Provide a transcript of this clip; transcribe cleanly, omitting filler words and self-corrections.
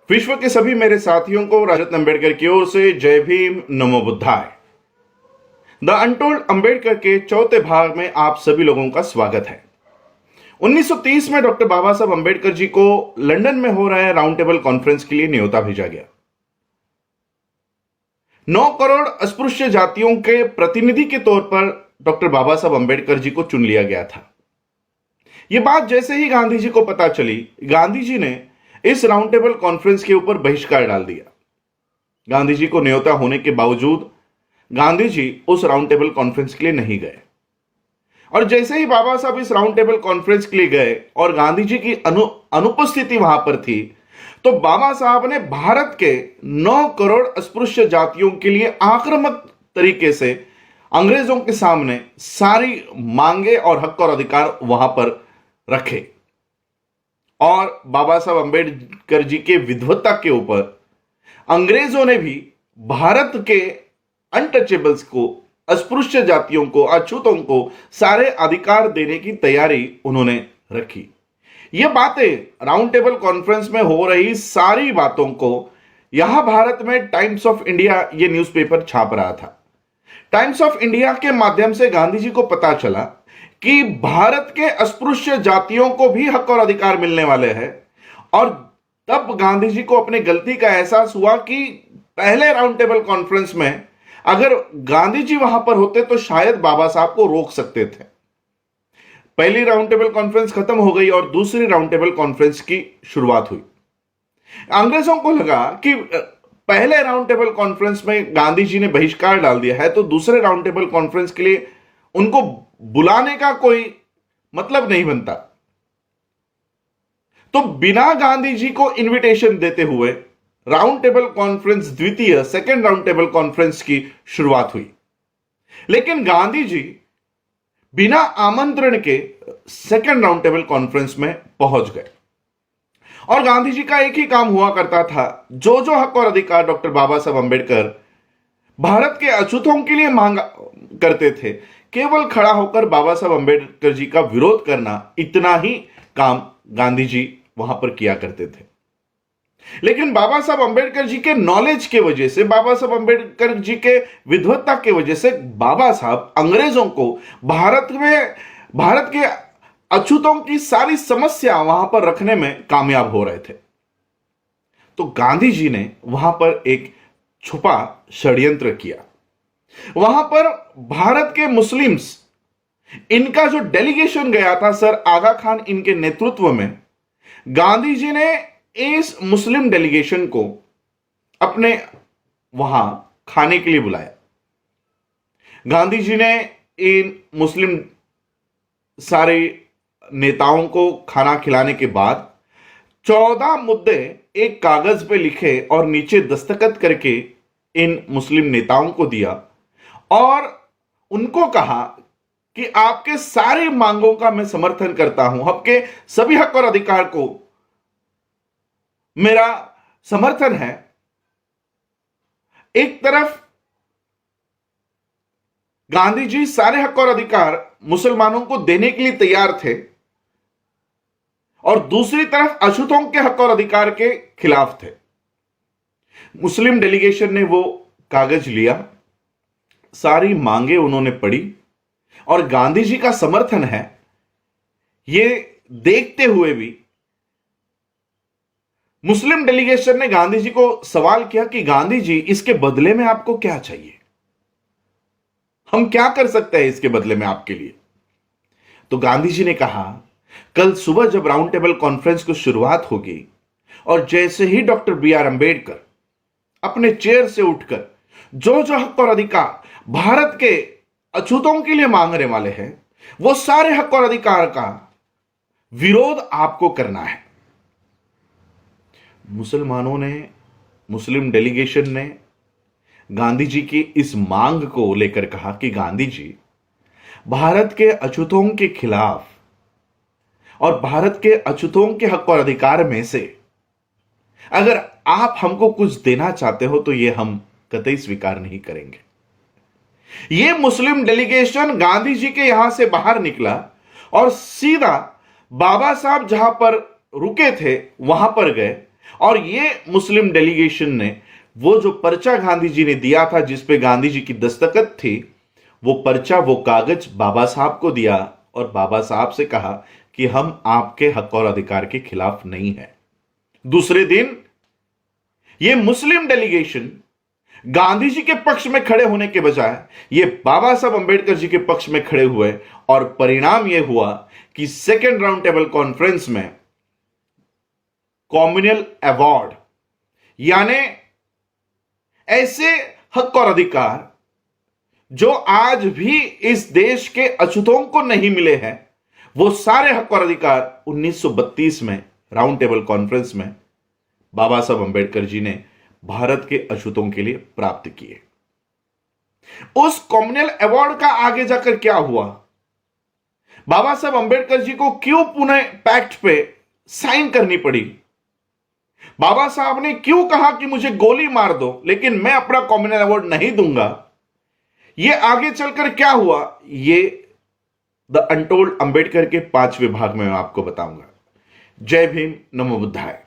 विश्व के सभी मेरे साथियों को राजरत्न अंबेडकर की ओर से जय भीम, नमो बुद्धाय। द अनटोल्ड अंबेडकर के चौथे भाग में आप सभी लोगों का स्वागत है। 1930 में डॉक्टर बाबा साहब अंबेडकर जी को लंदन में हो रहे राउंड टेबल कॉन्फ्रेंस के लिए न्योता भेजा गया। 9 करोड़ अस्पृश्य जातियों के प्रतिनिधि के तौर पर डॉक्टर बाबा साहब अंबेडकर जी को चुन लिया गया था। यह बात जैसे ही गांधी जी को पता चली, गांधी जी ने इस राउंड टेबल कॉन्फ्रेंस के ऊपर बहिष्कार डाल दिया। गांधी जी को न्योता होने के बावजूद गांधी जी उस राउंड टेबल कॉन्फ्रेंस के लिए नहीं गए। और जैसे ही बाबा साहब इस राउंड टेबल कॉन्फ्रेंस के लिए गए और गांधी जी की अनुपस्थिति वहां पर थी, तो बाबा साहब ने भारत के 9 करोड़ अस्पृश्य जातियों के लिए आक्रामक तरीके से अंग्रेजों के सामने सारी मांगे और हक और अधिकार वहां पर रखे। और बाबा साहब अंबेडकर जी के विद्वत्ता के ऊपर अंग्रेजों ने भी भारत के अनटचेबल्स को, अस्पृश्य जातियों को, अछूतों को सारे अधिकार देने की तैयारी उन्होंने रखी। ये बातें राउंड टेबल कॉन्फ्रेंस में हो रही सारी बातों को यहां भारत में टाइम्स ऑफ इंडिया ये न्यूज़पेपर छाप रहा था। टाइम्स ऑफ इंडिया के माध्यम से गांधी जी को पता चला कि भारत के अस्पृश्य जातियों को भी हक और अधिकार मिलने वाले हैं। और तब गांधी जी को अपनी गलती का एहसास हुआ कि पहले राउंड टेबल कॉन्फ्रेंस में अगर गांधी जी वहां पर होते तो शायद बाबा साहब को रोक सकते थे। पहली राउंड टेबल कॉन्फ्रेंस खत्म हो गई और दूसरी राउंड टेबल कॉन्फ्रेंस की शुरुआत हुई। अंग्रेजों को लगा कि पहले राउंड टेबल कॉन्फ्रेंस में गांधी जी ने बहिष्कार डाल दिया है, तो दूसरे राउंड टेबल कॉन्फ्रेंस के लिए उनको बुलाने का कोई मतलब नहीं बनता। तो बिना गांधी जी को इनविटेशन देते हुए round table conference second round table conference की शुरुआत हुई। लेकिन गांधी जी बिना आमंत्रण के सेकेंड राउंड टेबल कॉन्फ्रेंस में पहुंच गए। और गांधी जी का एक ही काम हुआ करता था, जो जो हक और अधिकार डॉक्टर बाबा साहब अंबेडकर भारत के अछूतों के लिए मांगा करते थे, केवल खड़ा होकर बाबा साहब अंबेडकर जी का विरोध करना, इतना ही काम गांधी जी वहां पर किया करते थे। लेकिन बाबा साहब अंबेडकर जी के नॉलेज के वजह से, बाबा साहब अंबेडकर जी के विद्वत्ता के वजह से बाबा साहब अंग्रेजों को भारत के अछूतों की सारी समस्या वहां पर रखने में कामयाब हो रहे थे। तो गांधी जी ने वहां पर एक छुपा षड्यंत्र किया। वहां पर भारत के मुस्लिम्स, इनका जो डेलीगेशन गया था सर आगा खान इनके नेतृत्व में, गांधी जी ने इस मुस्लिम डेलीगेशन को अपने वहां खाने के लिए बुलाया। गांधी जी ने इन मुस्लिम सारे नेताओं को खाना खिलाने के बाद 14 मुद्दे एक कागज पे लिखे और नीचे दस्तखत करके इन मुस्लिम नेताओं को दिया और उनको कहा कि आपके सारी मांगों का मैं समर्थन करता हूं, आपके सभी हक और अधिकार को मेरा समर्थन है। एक तरफ गांधी जी सारे हक और अधिकार मुसलमानों को देने के लिए तैयार थे और दूसरी तरफ अछूतों के हक और अधिकार के खिलाफ थे। मुस्लिम डेलीगेशन ने वो कागज लिया, सारी मांगे उन्होंने पढ़ी और गांधी जी का समर्थन है ये देखते हुए भी मुस्लिम डेलीगेशन ने गांधी जी को सवाल किया कि गांधी जी, इसके बदले में आपको क्या चाहिए? हम क्या कर सकते हैं इसके बदले में आपके लिए? तो गांधी जी ने कहा, कल सुबह जब राउंड टेबल कॉन्फ्रेंस की शुरुआत होगी और जैसे ही डॉक्टर बी.आर. अंबेडकर अपने चेयर से उठकर जो जो हक और अधिकार भारत के अछूतों के लिए मांगने वाले हैं, वो सारे हक और अधिकार का विरोध आपको करना है। मुस्लिम डेलीगेशन ने गांधी जी की इस मांग को लेकर कहा कि गांधी जी, भारत के अछूतों के खिलाफ और भारत के अछूतों के हक और अधिकार में से अगर आप हमको कुछ देना चाहते हो तो यह हम कतई स्वीकार नहीं करेंगे। यह मुस्लिम डेलीगेशन गांधी जी के यहां से बाहर निकला और सीधा बाबा साहब जहां पर रुके थे वहां पर गए और ये मुस्लिम डेलीगेशन ने वो जो पर्चा गांधी जी ने दिया था जिस पे गांधी जी की दस्तखत थी, वो पर्चा, वो कागज बाबा साहब को दिया और बाबा साहब से कहा कि हम आपके हक और अधिकार के खिलाफ नहीं है। दूसरे दिन ये मुस्लिम डेलीगेशन गांधी जी के पक्ष में खड़े होने के बजाय ये बाबा साहब अंबेडकर जी के पक्ष में खड़े हुए और परिणाम यह हुआ कि सेकेंड राउंड टेबल कॉन्फ्रेंस में कॉम्युनल अवार्ड, यानी ऐसे हक और अधिकार जो आज भी इस देश के अछूतों को नहीं मिले हैं, वो सारे हक और अधिकार 1932 में राउंड टेबल कॉन्फ्रेंस में बाबा साहब अंबेडकर जी ने भारत के अछूतों के लिए प्राप्त किए। उस कॉम्युनल अवार्ड का आगे जाकर क्या हुआ, बाबा साहब अंबेडकर जी को क्यों पुणे पैक्ट पे साइन करनी पड़ी, बाबा साहब ने क्यों कहा कि मुझे गोली मार दो लेकिन मैं अपना कॉम्युनल अवार्ड नहीं दूंगा, यह आगे चलकर क्या हुआ, ये द अनटोल्ड अंबेडकर के 5वें भाग में मैं आपको बताऊंगा। जय भीम, नमो बुद्धाय।